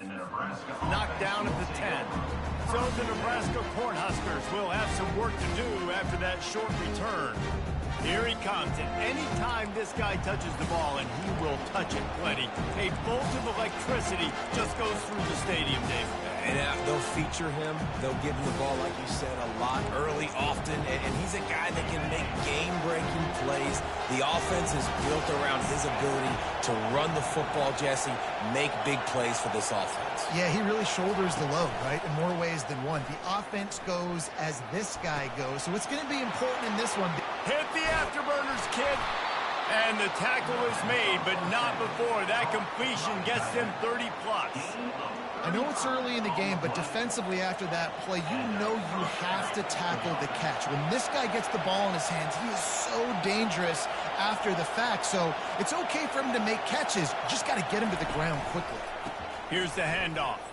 Knocked down at the 10. So the Nebraska Cornhuskers will have some work to do after that short return. Here he comes, and any time this guy touches the ball, and he will touch it plenty, a bolt of electricity just goes through the stadium, Dave. And they'll feature him. They'll give him the ball, like you said, a lot, early, often. And he's a guy that can make game-breaking plays. The offense is built around his ability to run the football, Jesse, make big plays for this offense. Yeah, he really shoulders the load, right, in more ways than one. The offense goes as this guy goes, so it's going to be important in this one. Hit the afterburners, kid. And the tackle is made, but not before that completion gets them 30-plus. I know it's early in the game, but defensively after that play, you know you have to tackle the catch. When this guy gets the ball in his hands, he is so dangerous after the fact. So it's okay for him to make catches. Just got to get him to the ground quickly. Here's the handoff.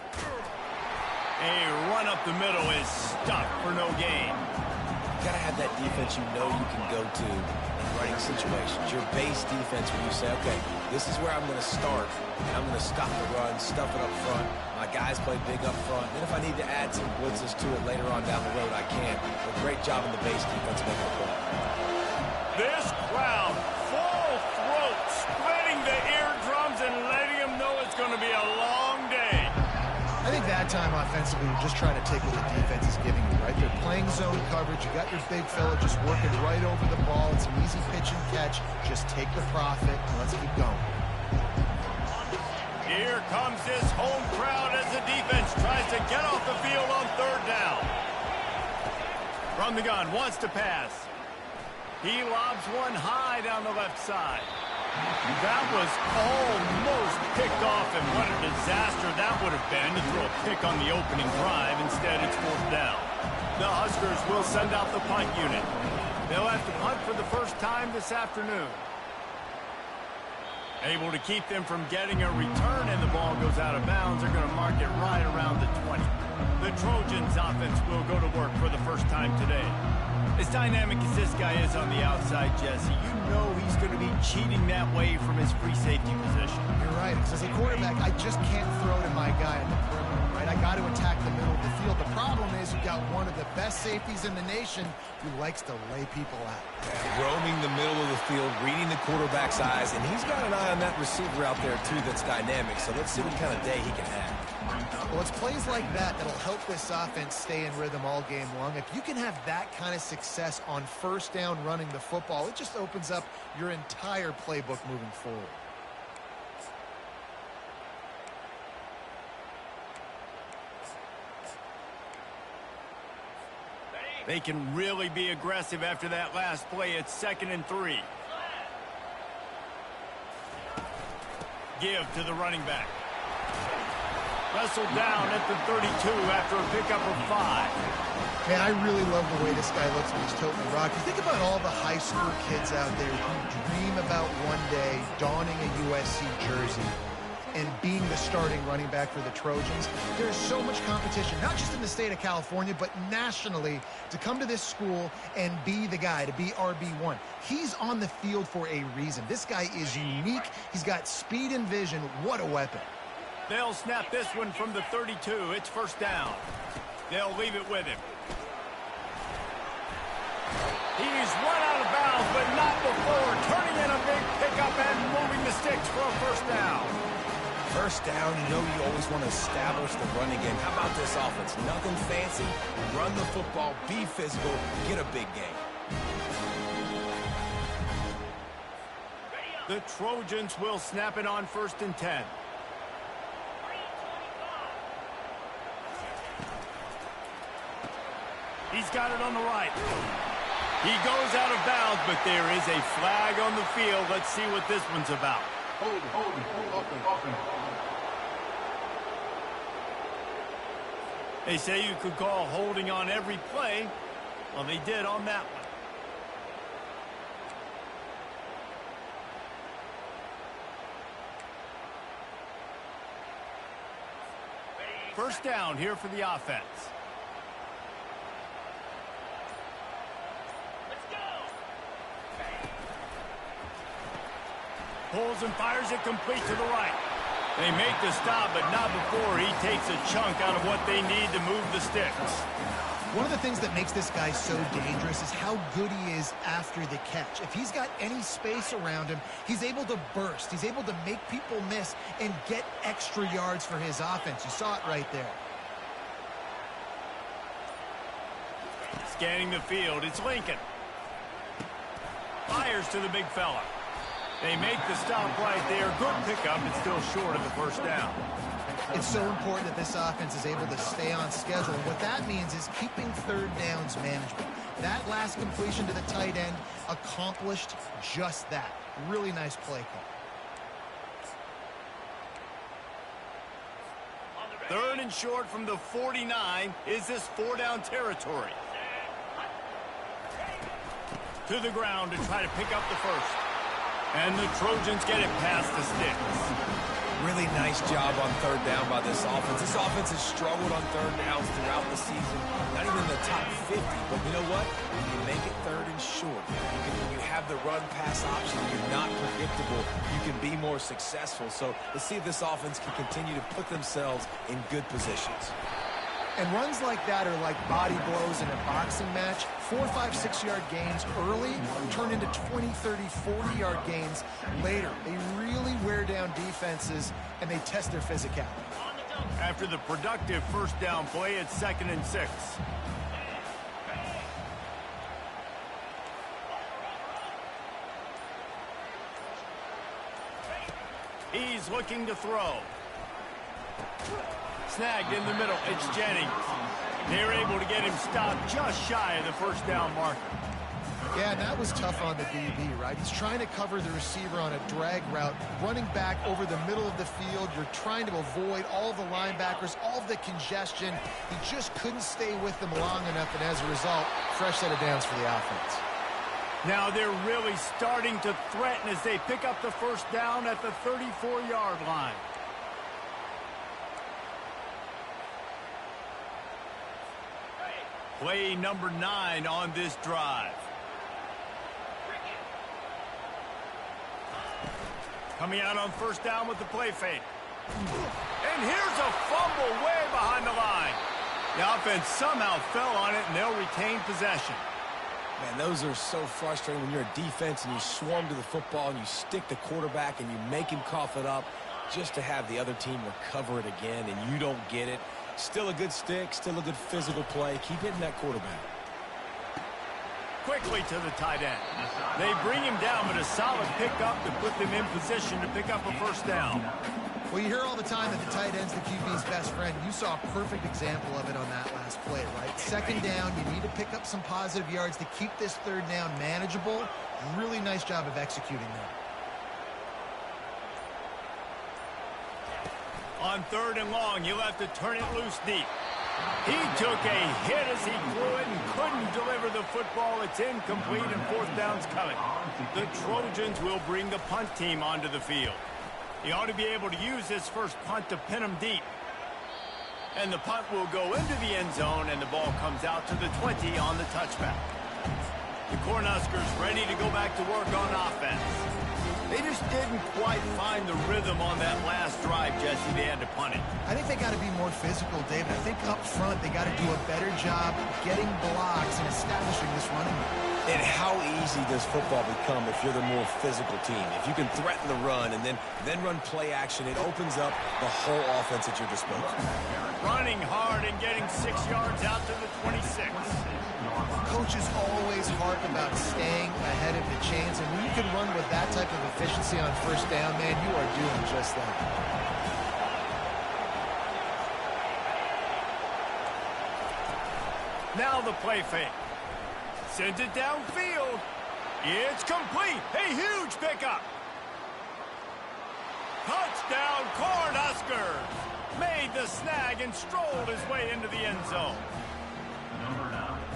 A run up the middle is stuck for no gain. You got to have that defense you know you can go to in running situations. Your base defense where you say, okay, this is where I'm going to start, and I'm going to stop the run, stuff it up front. My guys play big up front. And if I need to add some blitzes to it later on down the road, I can. But great job in the base defense making a play. This crowd, full throat, splitting the eardrums and letting them know it's going to be a long day. I think that time offensively, you're just trying to take what the defense is giving you, right? They're playing zone coverage. You got your big fella just working right over the ball. It's an easy pitch and catch. Just take the profit and let's keep going. Here comes this home crowd as the defense tries to get off the field on third down. From the gun, wants to pass. He lobs one high down the left side. That was almost picked off, and what a disaster that would have been to throw a pick on the opening drive. Instead, it's fourth down. The Huskers will send out the punt unit. They'll have to punt for the first time this afternoon. Able to keep them from getting a return, and the ball goes out of bounds. They're going to mark it right around the 20. The Trojans' offense will go to work for the first time today. As dynamic as this guy is on the outside, Jesse, you know he's going to be cheating that way from his free safety position. You're right. As a quarterback, I just can't throw to my guy in the perimeter, right? I got to attack the middle of the field. The problem is you've got one of the best safeties in the nation who likes to lay people out. Roaming the middle of the field, reading the quarterback's eyes, and he's got an eye on that receiver out there, too, that's dynamic. So let's see what kind of day he can have. Well, it's plays like that that'll help this offense stay in rhythm all game long. If you can have that kind of success on first down running the football, it just opens up your entire playbook moving forward. They can really be aggressive after that last play. It's 2nd and 3. Give to the running back. Wrestled down at the 32 after a pickup of 5. Man, I really love the way this guy looks when he's toting the rock. You think about all the high school kids out there who dream about one day donning a USC jersey and being the starting running back for the Trojans. There's so much competition, not just in the state of California, but nationally, to come to this school and be the guy, to be RB1. He's on the field for a reason. This guy is unique. He's got speed and vision. What a weapon. They'll snap this one from the 32. It's first down. They'll leave it with him. He's run out of bounds, but not before turning in a big pickup and moving the sticks for a first down. First down, you know you always want to establish the running game. How about this offense? Nothing fancy. Run the football, be physical, get a big game. The Trojans will snap it on 1st and 10. He's got it on the right. He goes out of bounds, but there is a flag on the field. Let's see what this one's about. Hold. They say you could call holding on every play. Well, they did on that one. First down here for the offense. Pulls and fires it complete to the right. They make the stop, but not before he takes a chunk out of what they need to move the sticks. One of the things that makes this guy so dangerous is how good he is after the catch. If he's got any space around him, he's able to burst. He's able to make people miss and get extra yards for his offense. You saw it right there. Scanning the field, it's Lincoln. Fires to the big fella. They make the stop right there. Good pickup. It's still short of the first down. It's so important that this offense is able to stay on schedule. And what that means is keeping third downs manageable. That last completion to the tight end accomplished just that. Really nice play call. Third and short from the 49. Is this four-down territory? To the ground to try to pick up the first. And the Trojans get it past the sticks. Really nice job on third down by this offense. This offense has struggled on third downs throughout the season. Not even in the top 50. But you know what? When you make it third and short, when you have the run-pass option, you're not predictable. You can be more successful. So let's see if this offense can continue to put themselves in good positions. And runs like that are like body blows in a boxing match. 4, 5, 6-yard gains early turn into 20, 30, 40-yard gains later. They really wear down defenses, and they test their physicality. After the productive first down play, it's 2nd and 6. He's looking to throw. Snagged in the middle. It's Jennings. They're able to get him stopped just shy of the first down marker. Yeah, and that was tough on the DB, right? He's trying to cover the receiver on a drag route, running back over the middle of the field. You're trying to avoid all the linebackers, all of the congestion. He just couldn't stay with them long enough, and as a result, fresh set of downs for the offense. Now they're really starting to threaten as they pick up the first down at the 34-yard line. Play number 9 on this drive. Coming out on first down with the play fake. And here's a fumble way behind the line. The offense somehow fell on it, and they'll retain possession. Man, those are so frustrating when you're a defense and you swarm to the football and you stick the quarterback and you make him cough it up just to have the other team recover it again, and you don't get it. Still a good stick, still a good physical play. Keep hitting that quarterback. Quickly to the tight end. They bring him down, but a solid pickup to put them in position to pick up a first down. Well, you hear all the time that the tight end's the QB's best friend. You saw a perfect example of it on that last play, right? Second down, you need to pick up some positive yards to keep this third down manageable. Really nice job of executing that. On third and long, you'll have to turn it loose deep. He took a hit as he threw it and couldn't deliver the football. It's incomplete and fourth down's coming. The Trojans will bring the punt team onto the field. He ought to be able to use this first punt to pin him deep. And the punt will go into the end zone, and the ball comes out to the 20 on the touchback. The Cornhuskers ready to go back to work on offense. They just didn't quite find the rhythm on that last drive, Jesse. They had to punt it. I think they got to be more physical, David. I think up front they got to do a better job getting blocks and establishing this running game. And how easy does football become if you're the more physical team? If you can threaten the run and then run play action, it opens up the whole offense at your disposal. Running hard and getting 6 yards out to the 26. Coaches always harp about staying ahead of the chains, and when you can run with that type of efficiency on first down, man, you are doing just that. Now the play fake. Sends it downfield. It's complete. A huge pickup. Touchdown, Cornhuskers. Made the snag and strolled his way into the end zone.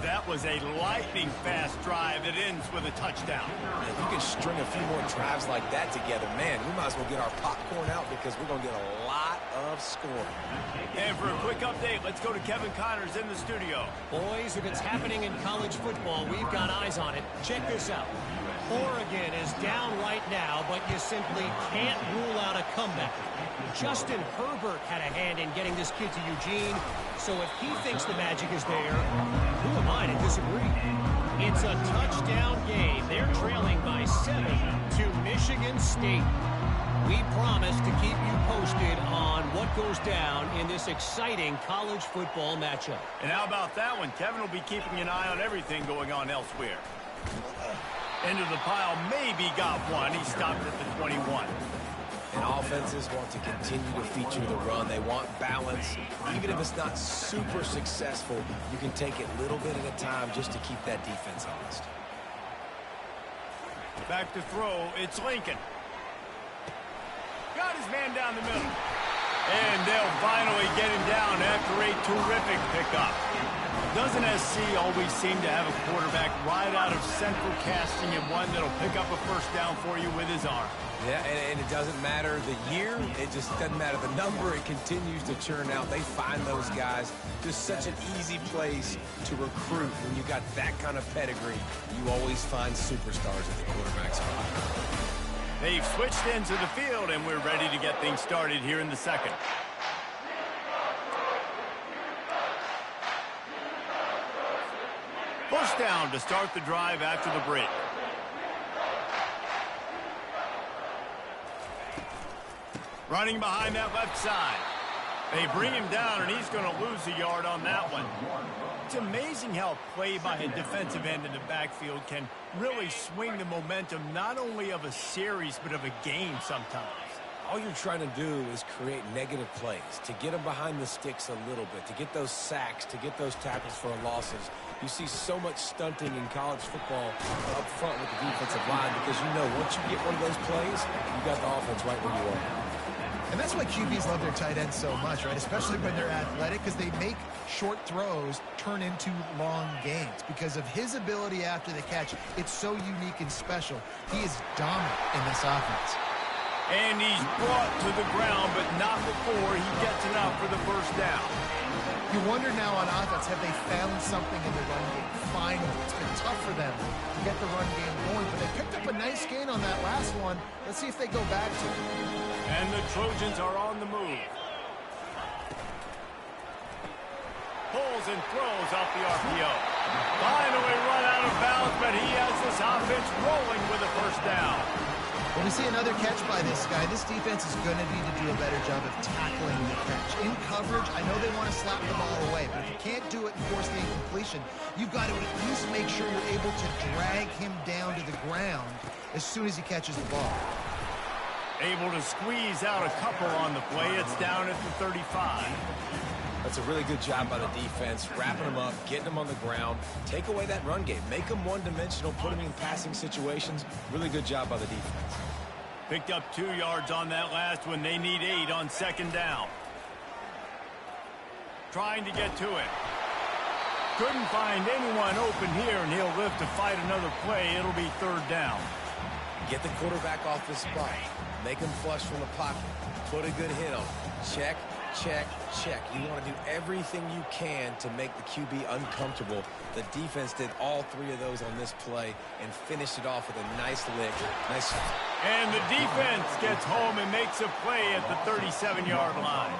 That was a lightning-fast drive that ends with a touchdown. If you can string a few more drives like that together, man, we might as well get our popcorn out because we're going to get a lot of scoring. And for a quick update, let's go to Kevin Connors in the studio. Boys, if it's happening in college football, we've got eyes on it. Check this out. Oregon is down right now, but you simply can't rule out a comeback. Justin Herbert had a hand in getting this kid to Eugene, so if he thinks the magic is there, who am I to disagree? It's a touchdown game. They're trailing by 7 to Michigan State. We promise to keep you posted on what goes down in this exciting college football matchup. And how about that one? Kevin will be keeping an eye on everything going on elsewhere. Into the pile, maybe got one. He stopped at the 21. And offenses want to continue to feature the run. They want balance. Even if it's not super successful, you can take it little bit at a time just to keep that defense honest. Back to throw, it's Lincoln. Got his man down the middle. And they'll finally get him down after a terrific pickup. Doesn't SC always seem to have a quarterback right out of central casting and one that'll pick up a first down for you with his arm? Yeah, and it doesn't matter the year. It just doesn't matter the number. It continues to churn out. They find those guys. Just such an easy place to recruit. When you got that kind of pedigree, you always find superstars at the quarterback spot. They've switched into the field, and we're ready to get things started here in the second. First down to start the drive after the break. Running behind that left side. They bring him down, and he's going to lose a yard on that one. It's amazing how play by a defensive end in the backfield can really swing the momentum not only of a series but of a game sometimes. All you're trying to do is create negative plays, to get them behind the sticks a little bit, to get those sacks, to get those tackles for losses. You see so much stunting in college football up front with the defensive line because you know once you get one of those plays, you got the offense right where you are. And that's why QBs love their tight ends so much, right? Especially when they're athletic, because they make short throws turn into long gains. Because of his ability after the catch, it's so unique and special. He is dominant in this offense. And he's brought to the ground, but not before he gets enough for the first down. You wonder now on offense, have they found something in the run game? Finally, it's been tough for them to get the run game going, but they picked up a nice gain on that last one. Let's see if they go back to it. And the Trojans are on the move. Pulls and throws off the RPO. Finally run out of bounds, but he has this offense rolling with a first down. When we see another catch by this guy, this defense is going to need to do a better job of tackling the catch. In coverage, I know they want to slap the ball away, but if you can't do it and force the incompletion, you've got to at least make sure you're able to drag him down to the ground as soon as he catches the ball. Able to squeeze out a couple on the play. It's down at the 35. That's a really good job by the defense, wrapping them up, getting them on the ground. Take away that run game. Make them one-dimensional, put them in passing situations. Really good job by the defense. Picked up 2 yards on that last one. They need 8 on second down. Trying to get to it. Couldn't find anyone open here, and he'll live to fight another play. It'll be third down. Get the quarterback off the spot. Make him flush from the pocket. Put a good hit on him. Check, check, check. You want to do everything you can to make the QB uncomfortable. The defense did all 3 of those on this play and finished it off with a nice lick. Nice. And the defense gets home and makes a play at the 37-yard line.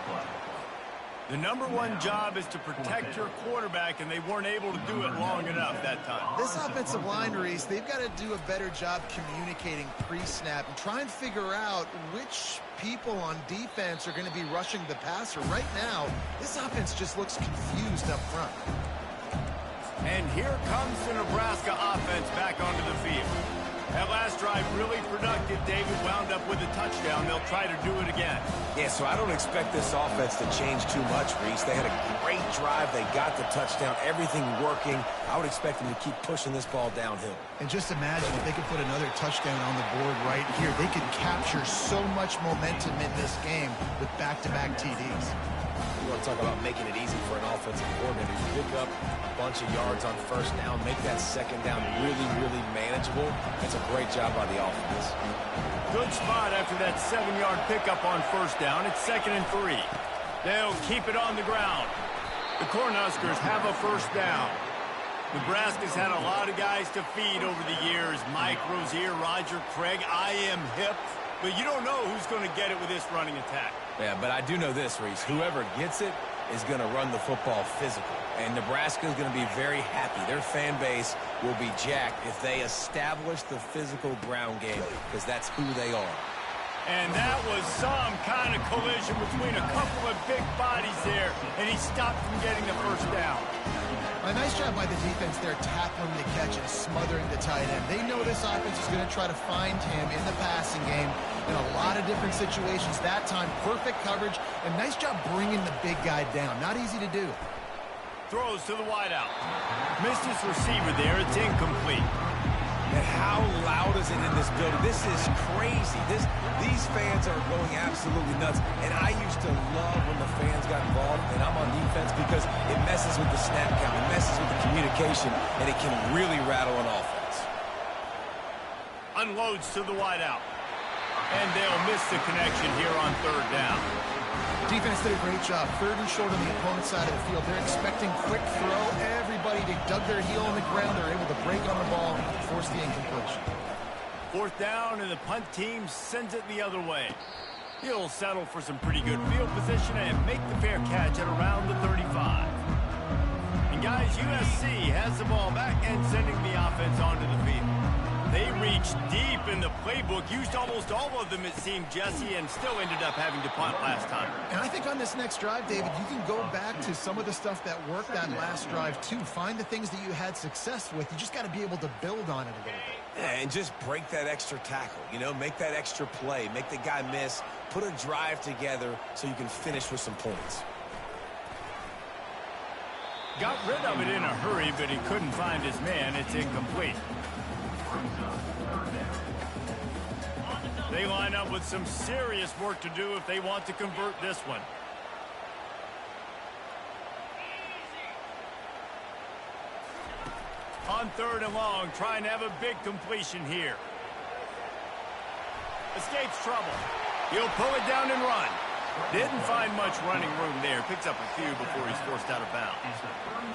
The number one job is to protect your quarterback, and they weren't able to do it long enough that time. This offensive line, Reese, they've got to do a better job communicating pre-snap and try and figure out which people on defense are going to be rushing the passer. Right now, this offense just looks confused up front. And here comes the Nebraska offense back onto the field. That last drive really productive. David wound up with a touchdown. They'll try to do it again. Yeah, so I don't expect this offense to change too much, Reese. They had a great drive. They got the touchdown. Everything working. I would expect them to keep pushing this ball downhill. And just imagine if they could put another touchdown on the board right here. They could capture so much momentum in this game with back-to-back TDs. You want to talk about making it easy for an offensive coordinator. You pick up a bunch of yards on first down, make that second down really, really manageable. That's a great job by the offense. Good spot after that 7-yard pickup on first down. It's 2nd and 3. They'll keep it on the ground. The Cornhuskers have a first down. Nebraska's had a lot of guys to feed over the years. Mike Rozier, Roger Craig. I am hip. But you don't know who's going to get it with this running attack. Yeah, but I do know this, Reese. Whoever gets it is going to run the football physical. And Nebraska is going to be very happy. Their fan base will be jacked if they establish the physical ground game, because that's who they are. And that was some kind of collision between a couple of big bodies there, and he stopped from getting the first down. A nice job by the defense there, tackling the catch and smothering the tight end. They know this offense is going to try to find him in the passing game in a lot of different situations. That time, perfect coverage, and nice job bringing the big guy down. Not easy to do. Throws to the wideout. Missed his receiver there. It's incomplete. And how loud is it in this building? This is crazy. These fans are going absolutely nuts. And I used to love when the fans got involved, and I'm on defense, because it messes with the snap count. It messes with the communication, and it can really rattle an offense. Unloads to the wideout. And they'll miss the connection here on third down. Defense did a great job. 3rd and short on the opponent's side of the field. They're expecting quick throw. Everybody, they dug their heel on the ground. They're able to break on the ball, force the incompletion. 4th down, and the punt team sends it the other way. He'll settle for some pretty good field position and make the fair catch at around the 35. And guys, USC has the ball back and sending the offense onto the field. They reached deep in the playbook, used almost all of them, it seemed, Jesse, and still ended up having to punt last time. And I think on this next drive, David, you can go back to some of the stuff that worked that last drive, too. Find the things that you had success with. You just got to be able to build on it a little bit. Yeah, and just break that extra tackle, make that extra play, make the guy miss, put a drive together so you can finish with some points. Got rid of it in a hurry, but he couldn't find his man. It's incomplete. They line up with some serious work to do if they want to convert this one. On 3rd and long, trying to have a big completion here. Escapes trouble. He'll pull it down and run. Didn't find much running room there. Picks up a few before he's forced out of bounds.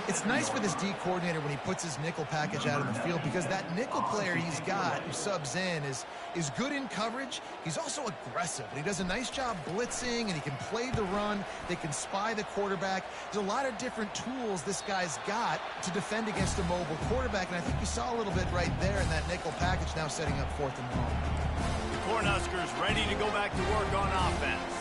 It's nice for this D coordinator when he puts his nickel package out in the field, because that nickel player he's got who subs in is good in coverage. He's also aggressive, and he does a nice job blitzing, and he can play the run. They can spy the quarterback. There's a lot of different tools this guy's got to defend against a mobile quarterback, and I think you saw a little bit right there in that nickel package, now setting up 4th and long. The Cornhuskers ready to go back to work on offense.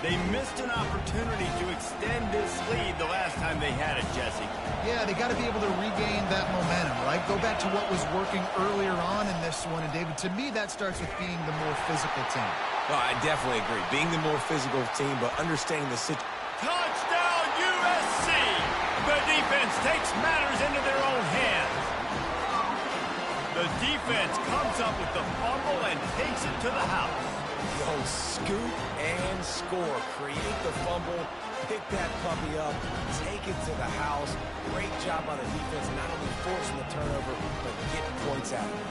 They missed an opportunity to extend this lead the last time they had it, Jesse. Yeah, they got to be able to regain that momentum, right? Go back to what was working earlier on in this one. And, David, to me, that starts with being the more physical team. No, I definitely agree. Being the more physical team, but understanding the situation. Touchdown, USC! The defense takes matters into their own hands. The defense comes up with the fumble and takes it to the house. Yo, scoop and score. Create the fumble, pick that puppy up, take it to the house. Great job by the defense, not only forcing the turnover, but getting points out of it.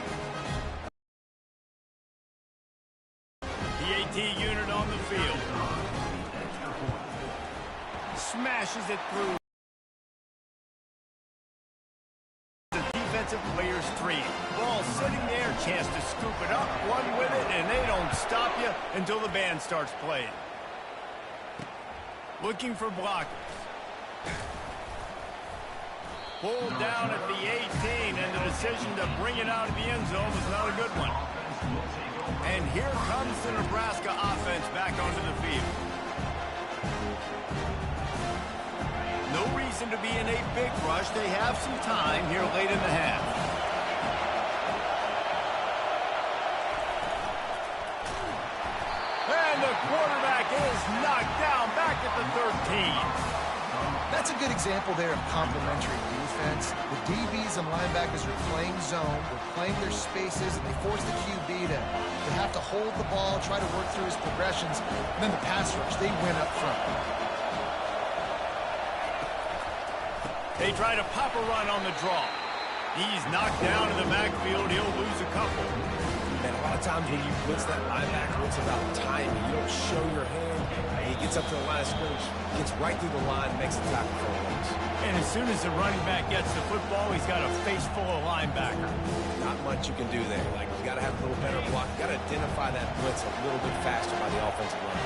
The AT unit on the field. Smashes it through. The defensive players' tree. Ball sitting there, chance to scoop it up, one with it, and they don't stop you until the band starts playing. Looking for blockers. Pulled down at the 18, and the decision to bring it out of the end zone was not a good one. And here comes the Nebraska offense back onto the field. No reason to be in a big rush. They have some time here late in the half. And the quarterback is knocked down back at the 13. That's a good example there of complementary defense. The DBs and linebackers are playing zone, they're playing their spaces, and they force the QB to have to hold the ball, try to work through his progressions, and then the pass rush, they win up front. They try to pop a run on the draw. He's knocked down in the backfield. He'll lose a couple. And a lot of times when you blitz that linebacker, it's about timing. You don't show your hand, and he gets up to the line of scrimmage, gets right through the line, makes the tackle for a loss. And as soon as the running back gets the football, he's got a face full of linebacker. Not much you can do there. Like, you got to have a little better block. You got to identify that blitz a little bit faster by the offensive line.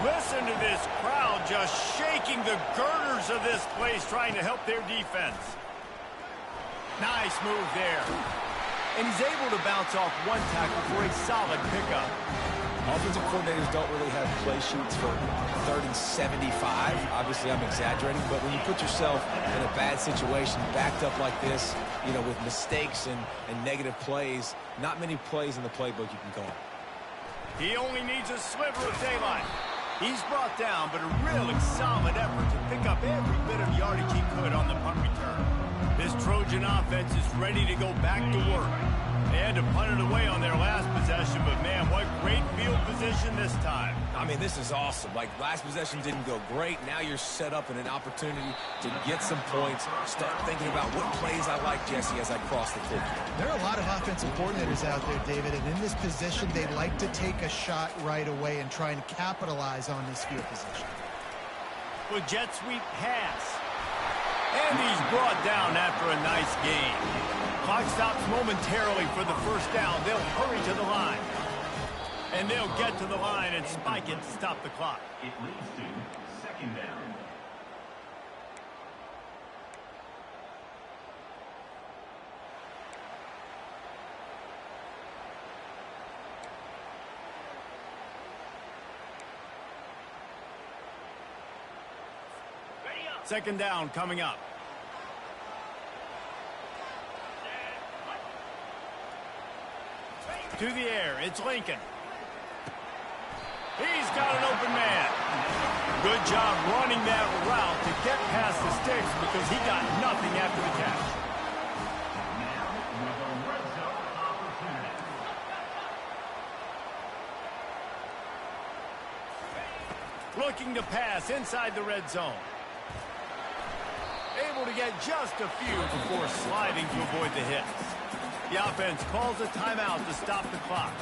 Listen to this crowd just shaking the girders of this place, trying to help their defense. Nice move there. And he's able to bounce off one tackle for a solid pickup. Offensive coordinators don't really have play sheets for 3rd and 75. Obviously, I'm exaggerating, but when you put yourself in a bad situation, backed up like this, you know, with mistakes and negative plays, not many plays in the playbook you can call. He only needs a sliver of daylight. He's brought down, but a really solid effort to pick up every bit of yardage he could on the punt return. This Trojan offense is ready to go back to work. They had to punt it away on their last possession, but man, what great field position this time. I mean, this is awesome. Like, last possession didn't go great. Now you're set up in an opportunity to get some points. Start thinking about what plays I like, Jesse, as I cross the field. There are a lot of offensive coordinators out there, David, and in this position, they like to take a shot right away and try and capitalize on this field position. With jet sweep pass. And he's brought down after a nice gain. Clock stops momentarily for the first down. They'll hurry to the line. And they'll get to the line and spike it to stop the clock. It leads to 2nd down. Second down coming up. To the air, it's Lincoln. He's got an open man. Good job running that route to get past the sticks because he got nothing after the catch. Now with a red zone opportunity. Looking to pass inside the red zone. Able to get just a few before sliding to avoid the hits. The offense calls a timeout to stop the clock.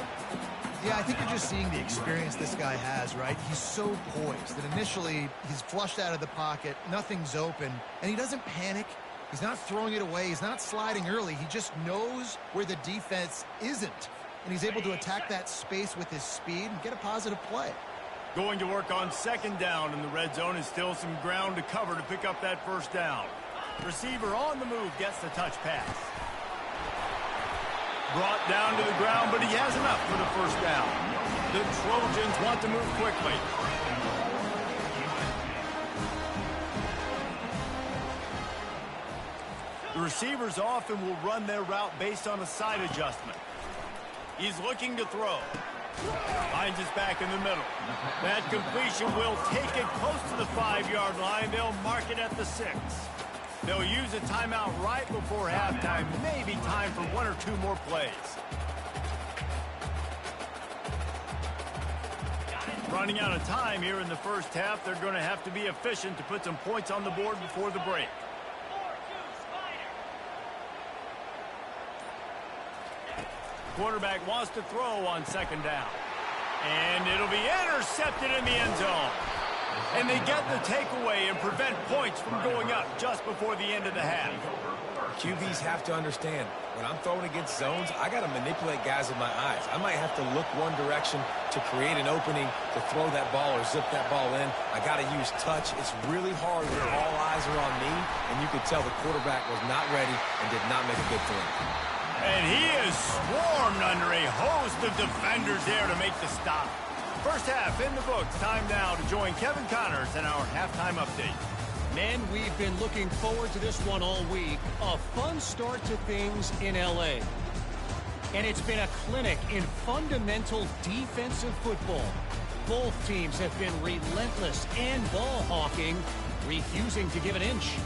Yeah, I think you're just seeing the experience this guy has, right? He's so poised that initially he's flushed out of the pocket, nothing's open, and he doesn't panic. He's not throwing it away. He's not sliding early. He just knows where the defense isn't, and he's able to attack that space with his speed and get a positive play. Going to work on second down in the red zone is still some ground to cover to pick up that first down. Receiver on the move gets the touch pass. Brought down to the ground, but he has enough for the first down. The Trojans want to move quickly. The receivers often will run their route based on a side adjustment. He's looking to throw. Finds his back in the middle. That completion will take it close to the 5-yard line. They'll mark it at the 6. They'll use a timeout right before halftime. Maybe time for 1 or 2 more plays. Running out of time here in the first half. They're going to have to be efficient to put some points on the board before the break. Quarterback wants to throw on second down. And it'll be intercepted in the end zone. And they get the takeaway and prevent points from going up just before the end of the half. QBs have to understand, when I'm throwing against zones, I got to manipulate guys with my eyes. I might have to look one direction to create an opening to throw that ball or zip that ball in. I got to use touch. It's really hard when all eyes are on me, and you could tell the quarterback was not ready and did not make a good throw. And he is swarmed under a host of defenders there to make the stop. First half in the books. Time now to join Kevin Connors in our halftime update. Men, we've been looking forward to this one all week. A fun start to things in L.A. And it's been a clinic in fundamental defensive football. Both teams have been relentless and ball hawking, refusing to give an inch.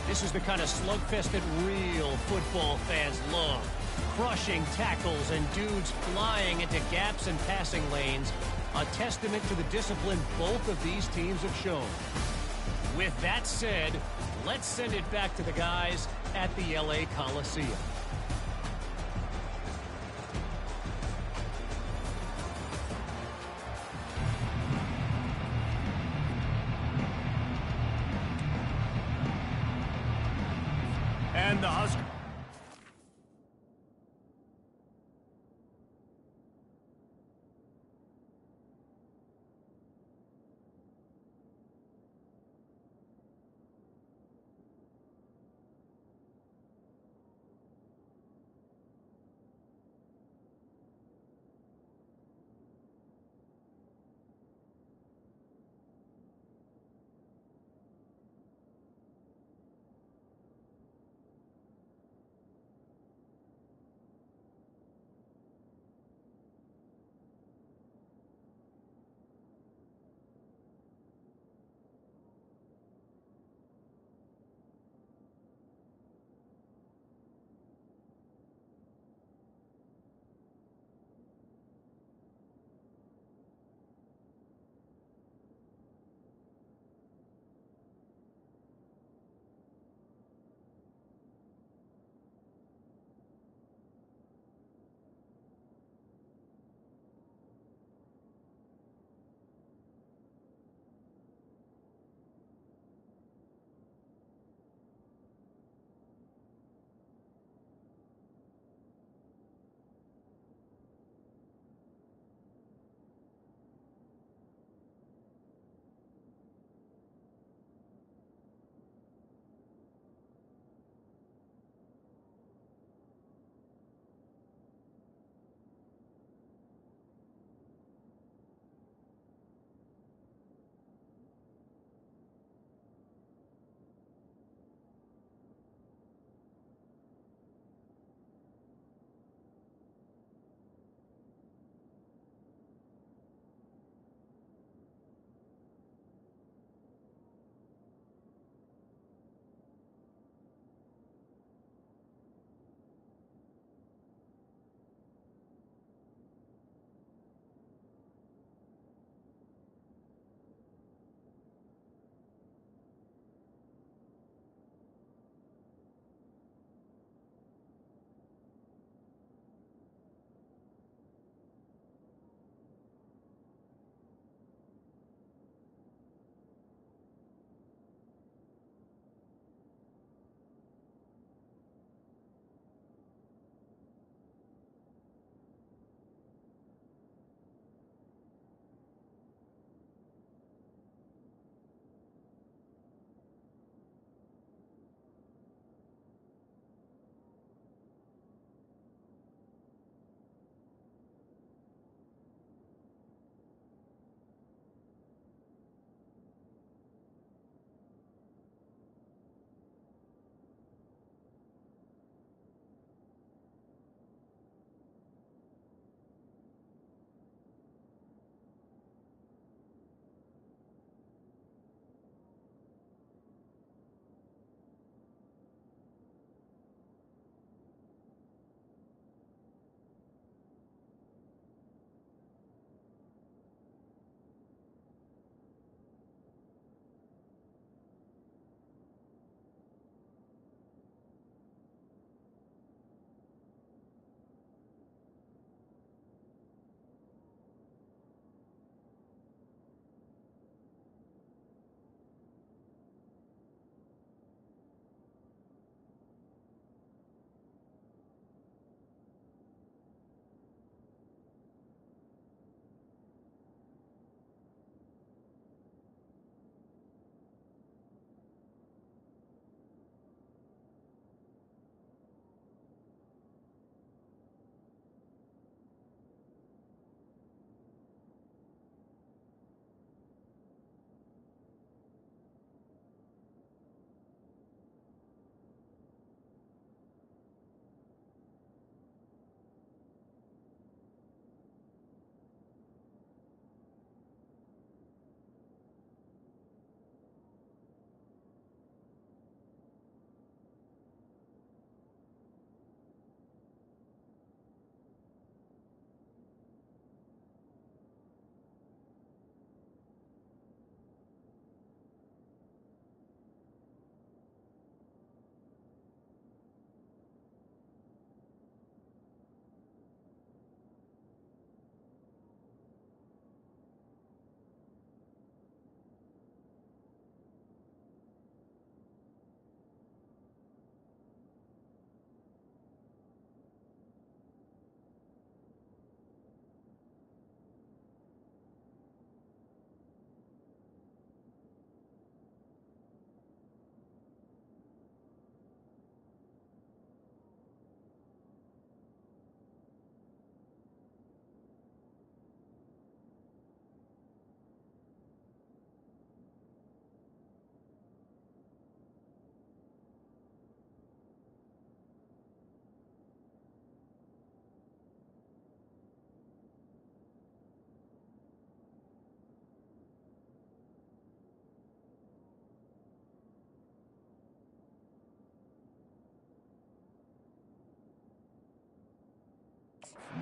This is the kind of slugfest that real football fans love. Crushing tackles and dudes flying into gaps and passing lanes. A testament to the discipline both of these teams have shown. With that said, Let's send it back to the guys at the LA Coliseum. And the Huskers.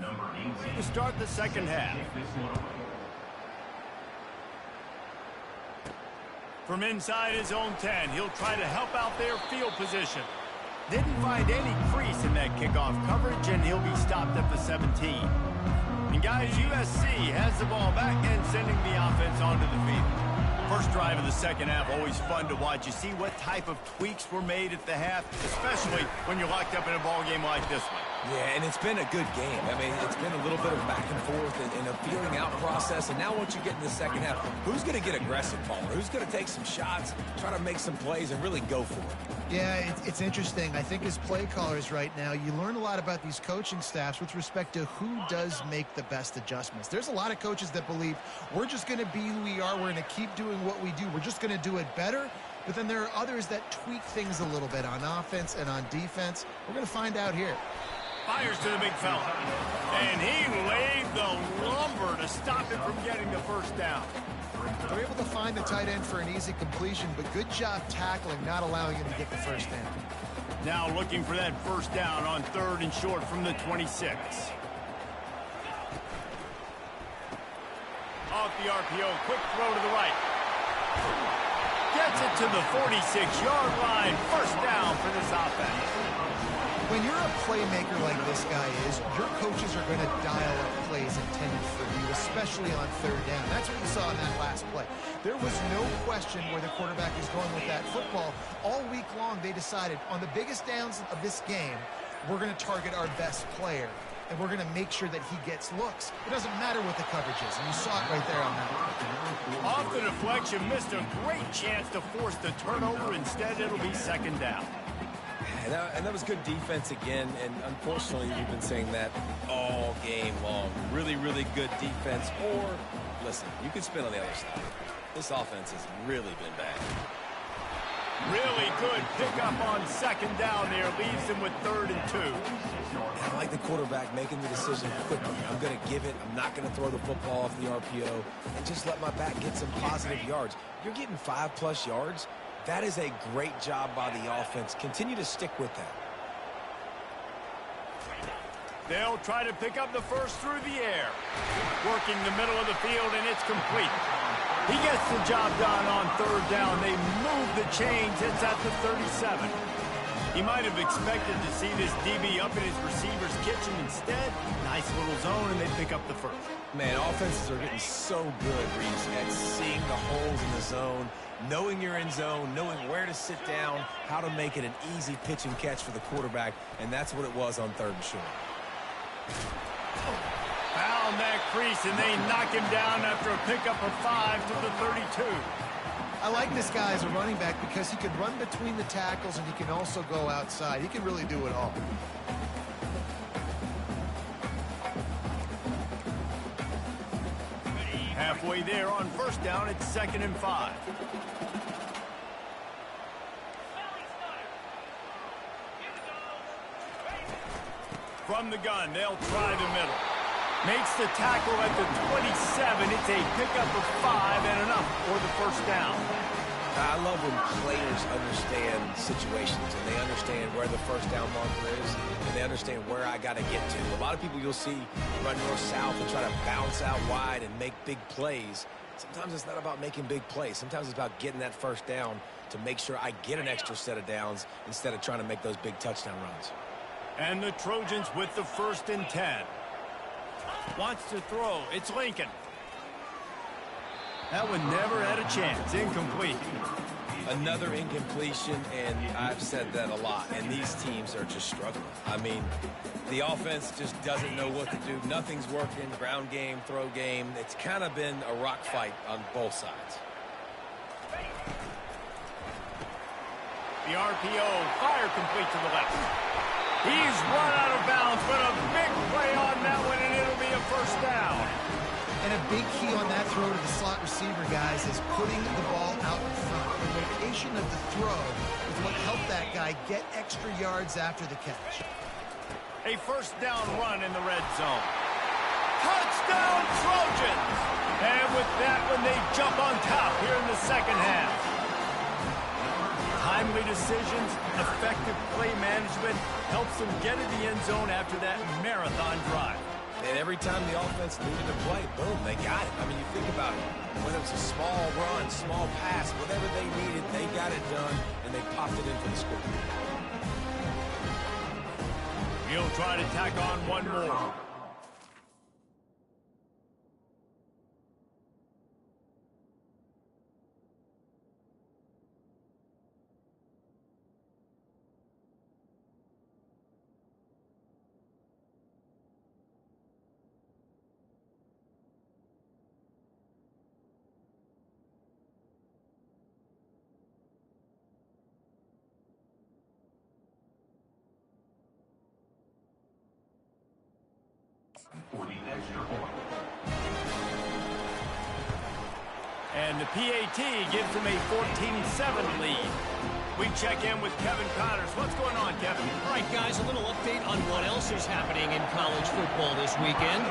Number 18. To start the second half. Take this one away. From inside his own 10, he'll try to help out their field position. Didn't find any crease in that kickoff coverage, and he'll be stopped at the 17. And guys, USC has the ball back and sending the offense onto the field. First drive of the second half, always fun to watch. You see what type of tweaks were made at the half, especially when you're locked up in a ball game like this one. Yeah, and it's been a good game. I mean, it's been a little bit of back and forth and a feeling out process. And now once you get in the second half, who's going to get aggressive, Palmer? Who's going to take some shots, try to make some plays, and really go for it? Yeah, it's interesting. I think as play callers right now, you learn a lot about these coaching staffs with respect to who does make the best adjustments. There's a lot of coaches that believe we're just going to be who we are. We're going to keep doing what we do. We're just going to do it better. But then there are others that tweak things a little bit on offense and on defense. We're going to find out here. Fires to the big fella. And he laid the lumber to stop him from getting the first down. They're able to find the tight end for an easy completion, but good job tackling, not allowing him to get the first down. Now looking for that first down on 3rd and short from the 26. Off the RPO, quick throw to the right. Gets it to the 46-yard line. First down for this offense. When you're a playmaker like this guy is, your coaches are going to dial up plays intended for you, especially on 3rd down. That's what you saw in that last play. There was no question where the quarterback is going with that football. All week long, they decided on the biggest downs of this game, we're going to target our best player, and we're going to make sure that he gets looks. It doesn't matter what the coverage is, and you saw it right there on that one. Off the deflection, missed a great chance to force the turnover. Instead, it'll be 2nd down. And that was good defense again, and unfortunately, we've been saying that all game long. Really, really good defense. Or, listen, you can spin on the other side. This offense has really been bad. Really good pickup on 2nd down there. Leaves him with 3rd and 2. I like the quarterback making the decision quickly. I'm going to give it. I'm not going to throw the football off the RPO and just let my back get some positive yards. You're getting 5+ yards. That is a great job by the offense. Continue to stick with that. They'll try to pick up the first through the air. Working the middle of the field, and it's complete. He gets the job done on 3rd down. They move the chains. It's at the 37. He might have expected to see this DB up in his receiver's kitchen. Instead, nice little zone, and they pick up the first. Man, offenses are getting so good, Reese, at seeing the holes in the zone, knowing you're in zone, knowing where to sit down, how to make it an easy pitch and catch for the quarterback, and that's what it was on 3rd and short. Found that crease, and they knock him down after a pickup of 5 to the 32. I like this guy as a running back because he can run between the tackles and he can also go outside. He can really do it all. Halfway there on 1st down, it's 2nd and 5. From the gun, they'll try the middle. Makes the tackle at the 27. It's a pickup of 5 and enough for the first down. I love when players understand situations and they understand where the first down marker is and they understand where I got to get to. A lot of people you'll see run north-south and try to bounce out wide and make big plays. Sometimes it's not about making big plays. Sometimes it's about getting that first down to make sure I get an extra set of downs instead of trying to make those big touchdown runs. And the Trojans with the 1st and 10. Wants to throw. It's Lincoln. That one never had a chance. Incomplete. Another incompletion, and I've said that a lot, and these teams are just struggling. I mean, the offense just doesn't know what to do. Nothing's working. Ground game, throw game. It's kind of been a rock fight on both sides. The RPO, fire complete to the left. He's run out of bounds, but a big play on that one, and it'll be a first down. And a big key on that throw to the slot receiver, guys, is putting the ball out in front. The location of the throw is what helped that guy get extra yards after the catch. A first down run in the red zone. Touchdown, Trojans! And with that one, they jump on top here in the second half. Timely decisions, effective play management helps them get in the end zone after that marathon drive. And every time the offense needed to play, boom, they got it. I mean, you think about it. Whether it's a small run, small pass, whatever they needed, they got it done, and they popped it in for the score. He'll try to tack on one more. For the extra point. And the PAT gives them a 14-7 lead. We check in with Kevin Connors. What's going on, Kevin? All right, guys, a little update on what else is happening in college football this weekend.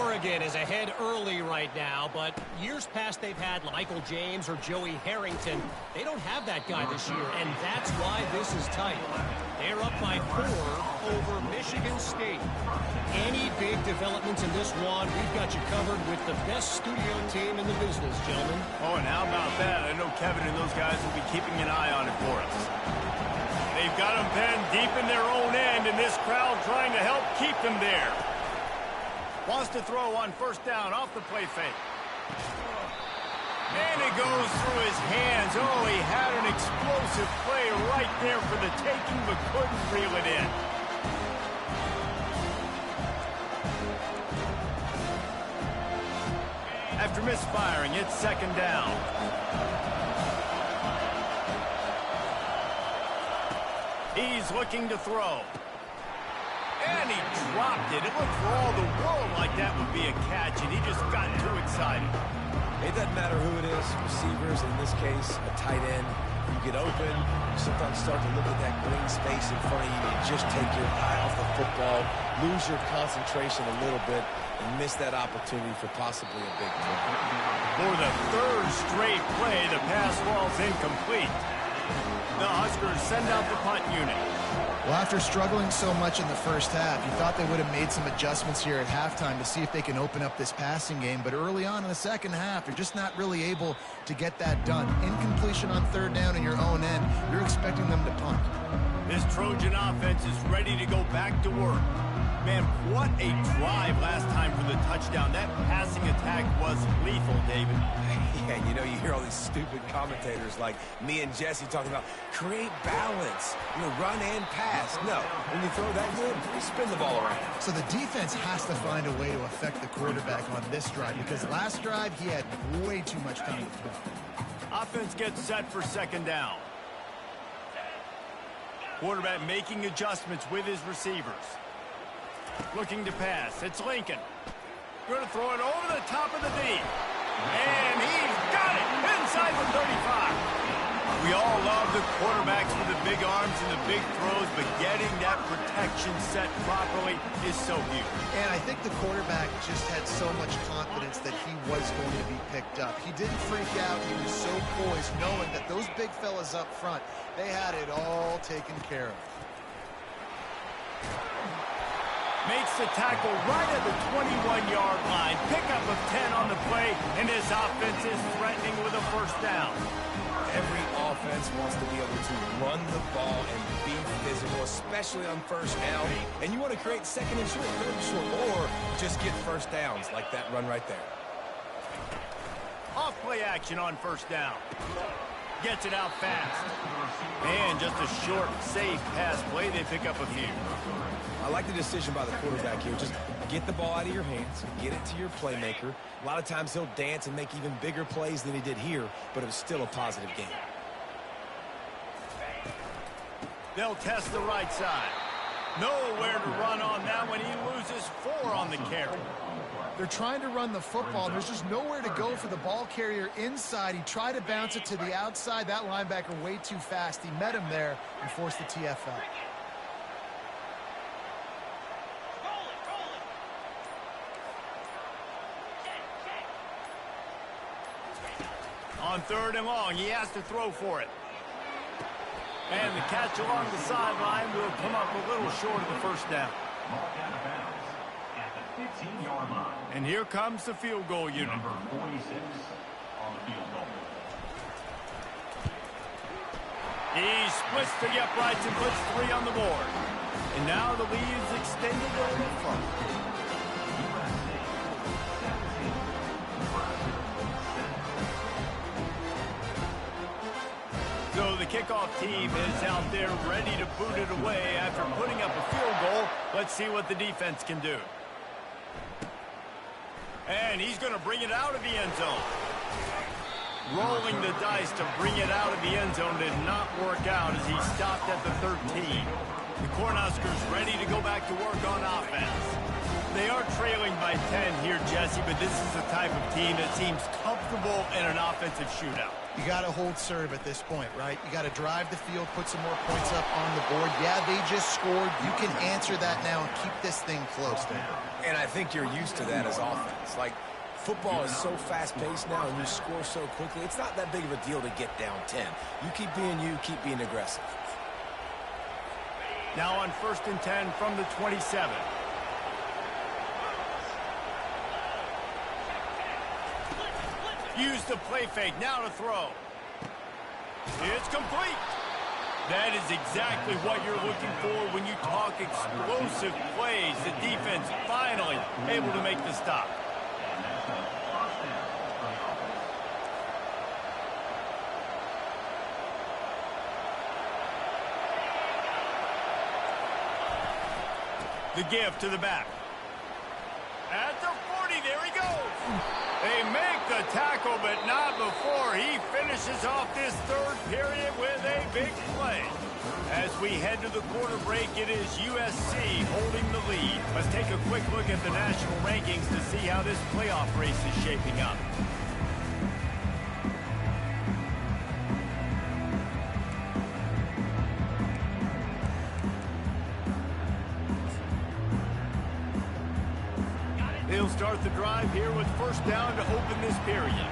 Oregon is ahead early right now, but years past they've had Michael James or Joey Harrington. They don't have that guy this year, and that's why this is tight. They're up by 4 over Michigan State. Any big developments in this one, we've got you covered with the best studio team in the business, gentlemen. Oh, and how about that? I know Kevin and those guys will be keeping an eye on it for us. They've got them pinned deep in their own end, and this crowd trying to help keep them there. Wants to throw on first down off the play fake. And it goes through his hands. Oh, he had an explosive play right there for the taking, but couldn't reel it in. After misfiring, it's second down. He's looking to throw. And he dropped it. It looked for all the world like that would be a catch, and he just got too excited. It doesn't matter who it is, receivers, in this case, a tight end. You get open, you sometimes start to look at that green space in front of you, and just take your eye off the football, lose your concentration a little bit, and miss that opportunity for possibly a big play. For the third straight play, the pass falls incomplete. The Huskers send out the punt unit. Well, after struggling so much in the first half, you thought they would have made some adjustments here at halftime to see if they can open up this passing game. But early on in the second half, you're just not really able to get that done. Incompletion on third down in your own end, you're expecting them to punt. This Trojan offense is ready to go back to work. Man, what a drive last time for the touchdown. That passing attack was lethal, David. Yeah, you know, you hear all these stupid commentators like me and Jesse talking about create balance, run and pass. No, when you throw that good, you spin the ball around. So the defense has to find a way to affect the quarterback on this drive, because last drive he had way too much time to throw. Offense gets set for second down. Quarterback making adjustments with his receivers. Looking to pass. It's Lincoln. Going to throw it over the top of the D. And he's got it inside the 35. We all love the quarterbacks with the big arms and the big throws, but getting that protection set properly is so huge. And I think the quarterback just had so much confidence that he was going to be picked up. He didn't freak out. He was so poised, knowing that those big fellas up front, they had it all taken care of. Makes the tackle right at the 21-yard line. Pickup of 10 on the play, and this offense is threatening with a first down. Every offense wants to be able to run the ball and be physical, especially on first down. And you want to create second and short, third and short, or just get first downs like that run right there. Off play action on first down. Gets it out fast. And just a short, safe pass play. They pick up a few. I like the decision by the quarterback here. Just get the ball out of your hands, get it to your playmaker. A lot of times he'll dance and make even bigger plays than he did here, but it was still a positive game. They'll test the right side. Nowhere to run on that one. He loses 4 on the carry. They're trying to run the football, and there's just nowhere to go for the ball carrier inside. He tried to bounce it to the outside. That linebacker way too fast. He met him there and forced the TFL. On third and long, he has to throw for it. And the catch along the sideline will come up a little short of the first down. Marked out of bounds at the 15-yard line. And here comes the field goal unit. Number 46 on the field goal. He splits the uprights and puts 3 on the board. And now the lead is extended over the front. So the kickoff team is out there ready to boot it away after putting up a field goal. Let's see what the defense can do. And he's going to bring it out of the end zone. Rolling the dice to bring it out of the end zone did not work out as he stopped at the 13. The Cornhuskers ready to go back to work on offense. They are trailing by 10 here, Jesse, but this is the type of team that seems comfortable in an offensive shootout. You got to hold serve at this point, right? You got to drive the field, put some more points up on the board. Yeah, they just scored. You can answer that now and keep this thing close there. And I think you're used to that as offense. Like, football is so fast-paced now and you score so quickly, it's not that big of a deal to get down 10. You keep being aggressive. Now on 1st and 10 from the 27. Use the play fake, now to throw. It's complete. That is exactly what you're looking for when you talk explosive plays. The defense finally able to make the stop. The give to the back. At the 40, there he goes. They make the tackle, but not before he finishes off this 3rd period with a big play. As we head to the quarter break, it is USC holding the lead. Let's take a quick look at the national rankings to see how this playoff race is shaping up. They'll start the drive here with 1st down to open this period.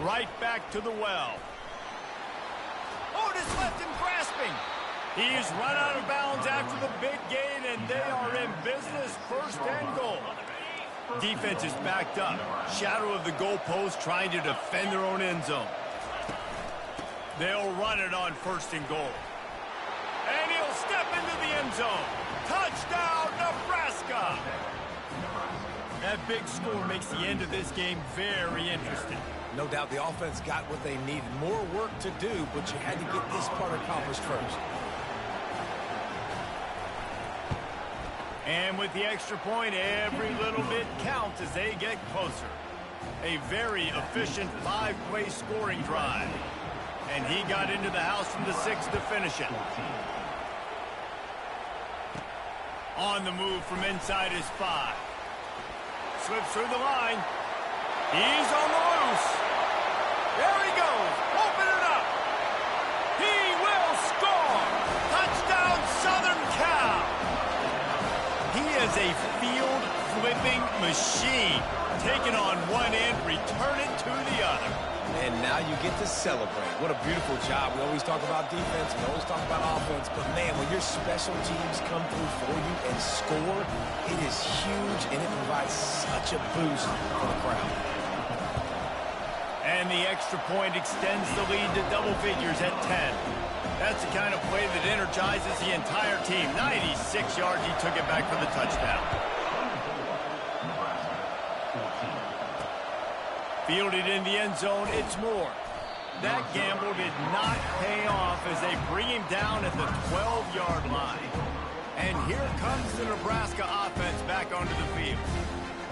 Right back to the well. Otis left him grasping. He's run out of bounds after the big gain, and they are in business. 1st and goal. Defense is backed up. Shadow of the goalpost trying to defend their own end zone. They'll run it on 1st and goal. And he'll step into the end zone. Touchdown, Nebraska! That big score makes the end of this game very interesting. No doubt the offense got what they needed. More work to do, but you had to get this part accomplished first. And with the extra point, every little bit counts as they get closer. A very efficient 5-play scoring drive. And he got into the house from the 6 to finish it. On the move from inside his 5. Slips through the line. He's on the loose. There he goes. Open it up. He will score. Touchdown, Southern Cal. He is a field-flipping machine. Taking on one end, return it to the other. And now you get to celebrate. What a beautiful job. We always talk about defense. We always talk about offense. But, man, when your special teams come through for you and score, it is huge, and it provides such a boost for the crowd. And the extra point extends the lead to double figures at 10. That's the kind of play that energizes the entire team. 96 yards, he took it back for the touchdown. Fielded in the end zone, it's Moore. That gamble did not pay off as they bring him down at the 12-yard line. And here comes the Nebraska offense back onto the field.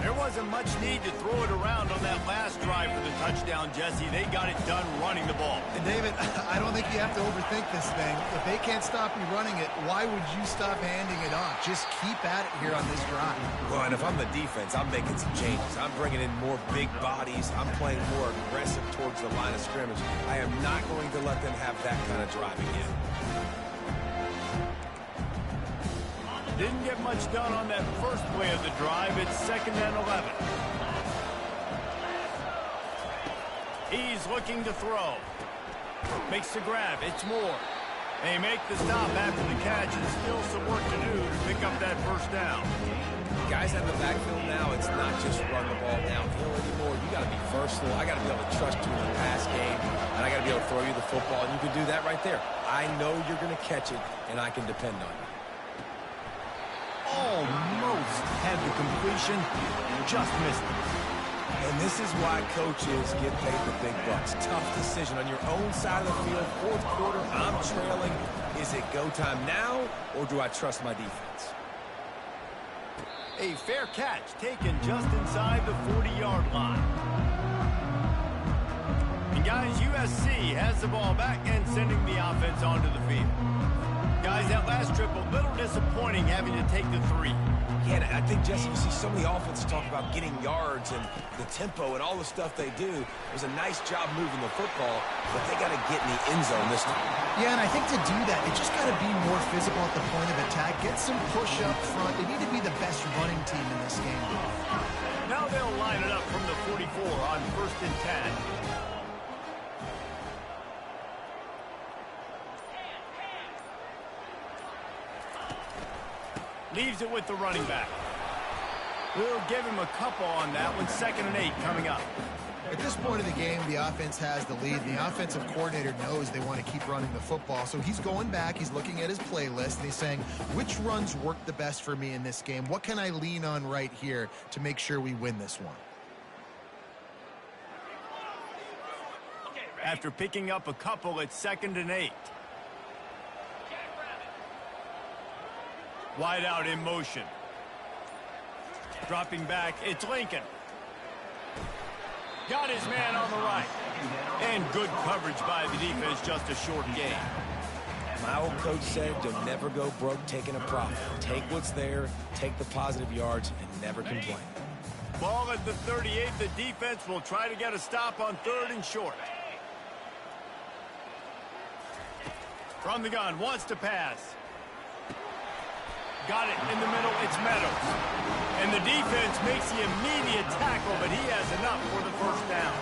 There wasn't much need to throw it around on that last drive for the touchdown, Jesse. They got it done running the ball. And David, I don't think you have to overthink this thing. If they can't stop you running it, why would you stop handing it off? Just keep at it here on this drive. Well, and if I'm the defense, I'm making some changes. I'm bringing in more big bodies. I'm playing more aggressive towards the line of scrimmage. I am not going to let them have that kind of drive again. Didn't get much done on that first play of the drive. It's 2nd and 11. He's looking to throw. Makes the grab. It's Moore. They make the stop after the catch, and still some work to do to pick up that first down. Guys out in the backfield now, it's not just run the ball downhill anymore. You got to be versatile. I got to be able to trust you in the pass game, and I got to be able to throw you the football, and you can do that right there. I know you're going to catch it, and I can depend on you. Almost had the completion, just missed it. And this is why coaches get paid the big bucks. Tough decision on your own side of the field. Fourth quarter, I'm trailing. Is it go time now, or do I trust my defense? A fair catch taken just inside the 40-yard line. And guys, USC has the ball back and sending the offense onto the field. Guys, that last trip a little disappointing having to take the 3. Yeah, I think, Jesse, you see so many offenses talk about getting yards and the tempo and all the stuff they do. It was a nice job moving the football, but they got to get in the end zone this time. Yeah, and I think to do that, they just got to be more physical at the point of attack, get some push up front. They need to be the best running team in this game. Now they'll line it up from the 44 on 1st and 10. Leaves it with the running back. We'll give him a couple on that one. 2nd and 8 coming up. At this point of the game, the offense has the lead. The offensive coordinator knows they want to keep running the football. So he's going back, he's looking at his playlist, and he's saying, which runs work the best for me in this game? What can I lean on right here to make sure we win this one? After picking up a couple, it's 2nd and 8. Wide out in motion. Dropping back, it's Lincoln. Got his man on the right. And good coverage by the defense, just a short gain. My old coach said you'll never go broke taking a profit. Take what's there, take the positive yards, and never complain. Ball at the 38. The defense will try to get a stop on 3rd and short. From the gun, wants to pass. Got it in the middle, it's Meadows. And the defense makes the immediate tackle, but he has enough for the first down.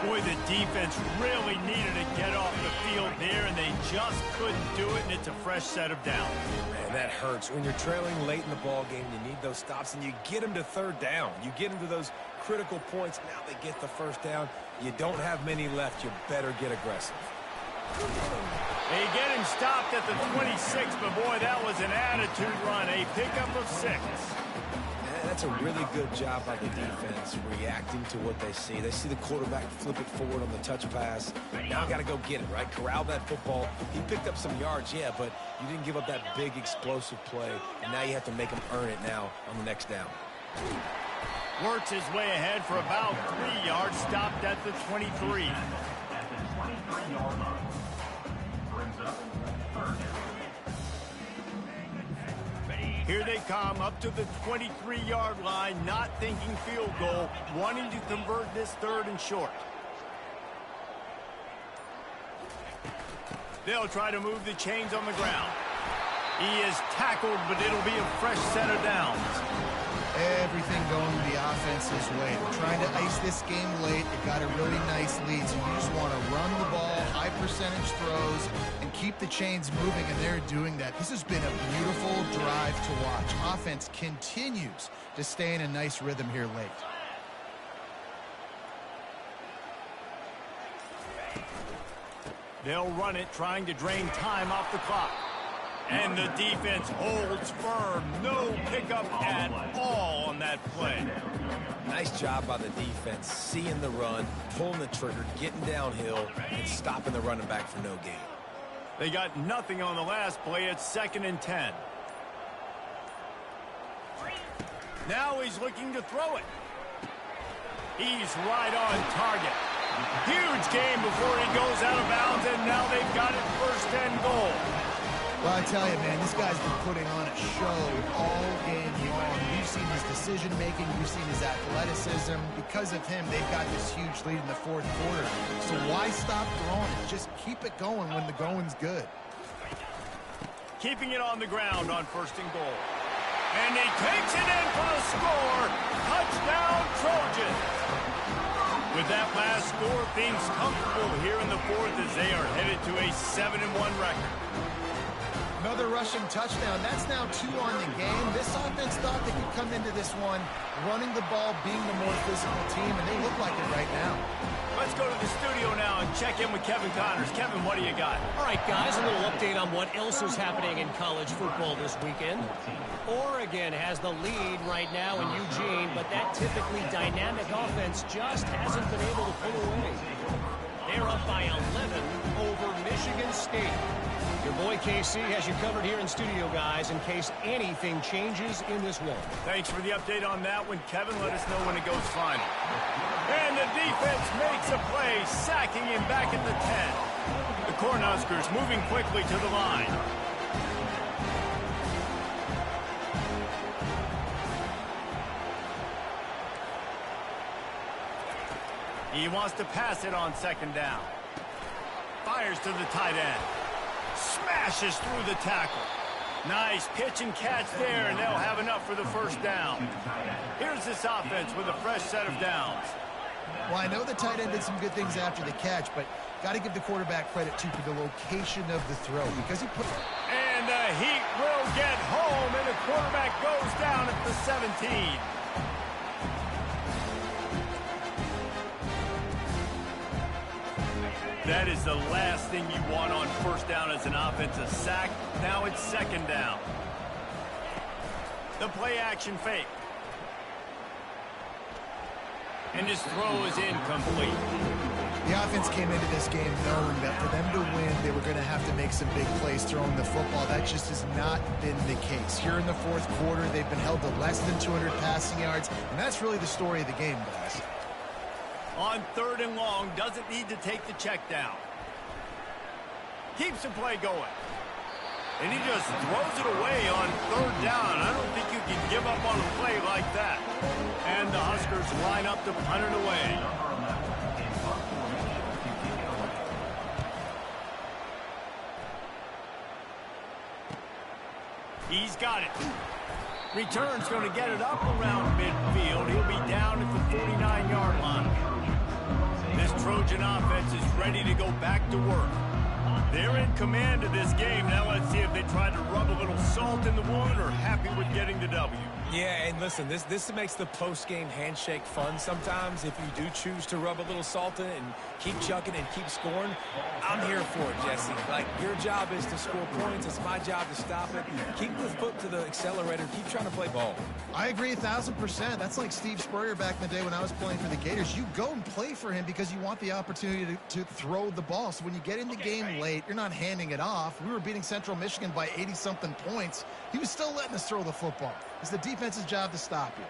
Boy, the defense really needed to get off the field there, and they just couldn't do it, and it's a fresh set of downs. Man, that hurts. When you're trailing late in the ball game, you need those stops, and you get them to 3rd down. You get them to those critical points. Now they get the first down. You don't have many left. You better get aggressive. They get him stopped at the 26, but boy, that was an attitude run. A pickup of 6. That's a really good job by the defense, reacting to what they see. They see the quarterback flip it forward on the touch pass. Now got to go get it, right? Corral that football. He picked up some yards, yeah, but you didn't give up that big explosive play, and now you have to make him earn it now on the next down. Works his way ahead for about 3 yards, stopped at the 23. At the 23-yard line. Brings up 3rd down. Here they come up to the 23-yard line, not thinking field goal, wanting to convert this 3rd and short. They'll try to move the chains on the ground. He is tackled, but it'll be a fresh set of downs. Everything going the offense's way. They're trying to ice this game late. They've got a really nice lead, so you just want to run the ball, high percentage throws, and keep the chains moving, and they're doing that. This has been a beautiful drive to watch. Offense continues to stay in a nice rhythm here late. They'll run it, trying to drain time off the clock. And the defense holds firm. No pickup at all on that play. Nice job by the defense, seeing the run, pulling the trigger, getting downhill, and stopping the running back for no gain. They got nothing on the last play. It's 2nd and 10. Now he's looking to throw it. He's right on target. Huge game before he goes out of bounds, and now they've got it 1st and goal. Well, I tell you, man, this guy's been putting on a show all game long. You've seen his decision-making. You've seen his athleticism. Because of him, they've got this huge lead in the 4th quarter. So why stop throwing it? Just keep it going when the going's good. Keeping it on the ground on 1st and goal. And he takes it in for a score. Touchdown, Trojans. With that last score, things comfortable here in the fourth as they are headed to a 7-1 record. Another rushing touchdown. That's now 2 on the game. This offense thought they could come into this one running the ball, being the more physical team, and they look like it right now. Let's go to the studio now and check in with Kevin Connors. Kevin, what do you got? All right, guys, a little update on what else is happening in college football this weekend. Oregon has the lead right now in Eugene, but that typically dynamic offense just hasn't been able to pull away. They're up by 11 over Michigan State. Your boy KC has you covered here in studio, guys, in case anything changes in this one. Thanks for the update on that one, Kevin. Let us know when it goes final. And the defense makes a play, sacking him back at the 10. The Cornhuskers moving quickly to the line. He wants to pass it on second down. Fires to the tight end. Smashes through the tackle. Nice pitch and catch there, and they'll have enough for the first down. Here's this offense with a fresh set of downs. Well, I know the tight end did some good things after the catch, but got to give the quarterback credit, too, for the location of the throw, because he put... And the Heat will get home, and the quarterback goes down at the 17. That is the last thing you want on first down as an offensive sack. Now it's second down. The play action fake. And his throw is incomplete. The offense came into this game knowing that for them to win, they were going to have to make some big plays throwing the football. That just has not been the case. Here in the fourth quarter, they've been held to less than 200 passing yards, and that's really the story of the game, guys. On third and long, doesn't need to take the check down. Keeps the play going. And he just throws it away on third down. I don't think you can give up on a play like that. And the Huskers line up to punt it away. He's got it. Return's going to get it up around midfield. He'll be down at the 49-yard line. This Trojan offense is ready to go back to work. They're in command of this game. Now let's see if they try to rub a little salt in the wound or happy with getting the W. Yeah, and listen, this makes the post-game handshake fun sometimes. If you do choose to rub a little salt in it and keep chucking and keep scoring, I'm here for it, Jesse. Like, your job is to score points. It's my job to stop it. Keep the foot to the accelerator. Keep trying to play ball. I agree 1,000%. That's like Steve Spurrier back in the day when I was playing for the Gators. You go and play for him because you want the opportunity to throw the ball. So when you get in the game late, you're not handing it off. We were beating Central Michigan by 80-something points. He was still letting us throw the football. It's the defense's job to stop you.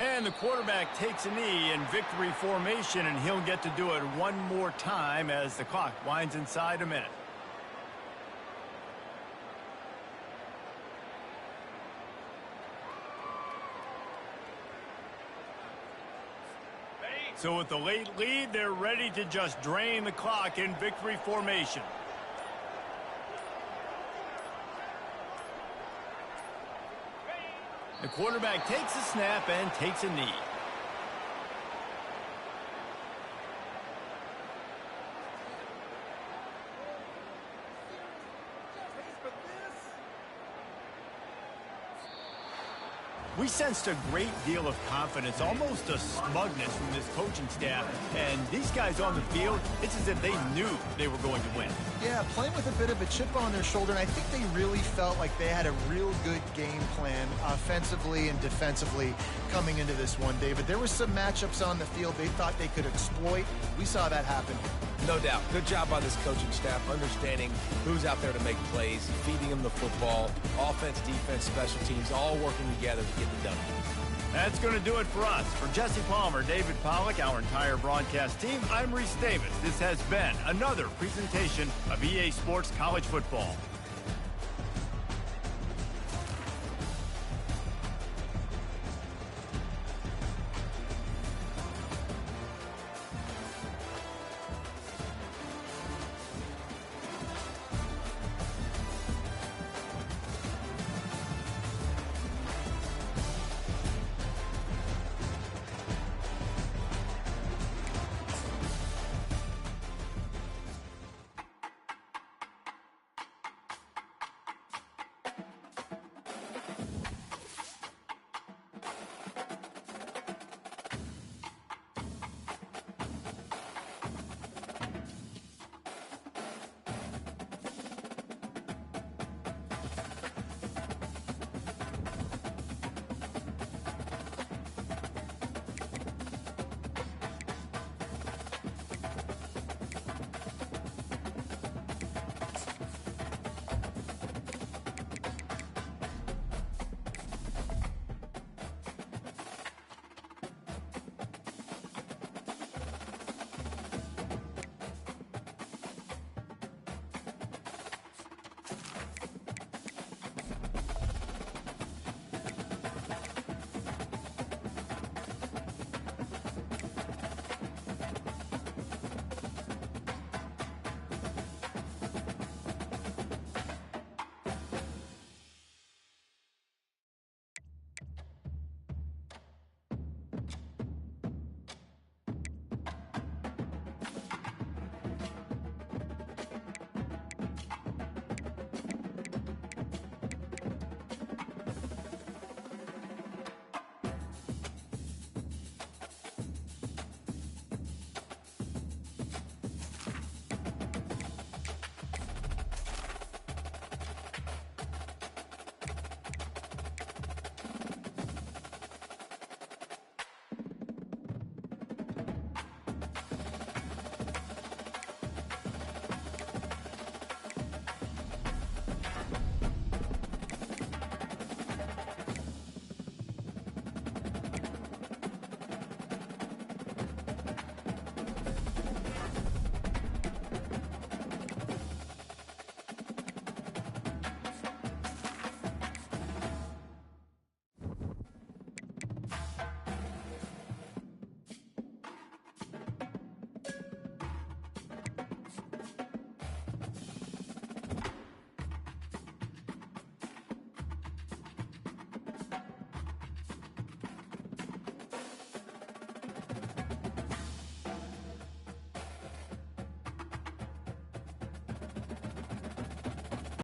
And the quarterback takes a knee in victory formation, and he'll get to do it one more time as the clock winds inside a minute. So with the late lead, they're ready to just drain the clock in victory formation. The quarterback takes a snap and takes a knee. We sensed a great deal of confidence, almost a smugness from this coaching staff. And these guys on the field, it's as if they knew they were going to win. Yeah, playing with a bit of a chip on their shoulder, and I think they really felt like they had a real good game plan offensively and defensively coming into this one, David. There were some matchups on the field they thought they could exploit. We saw that happen. No doubt. Good job by this coaching staff, understanding who's out there to make plays, feeding them the football, offense, defense, special teams, all working together to get the W. That's going to do it for us. For Jesse Palmer, David Pollack, our entire broadcast team, I'm Reese Davis. This has been another presentation of EA Sports College Football.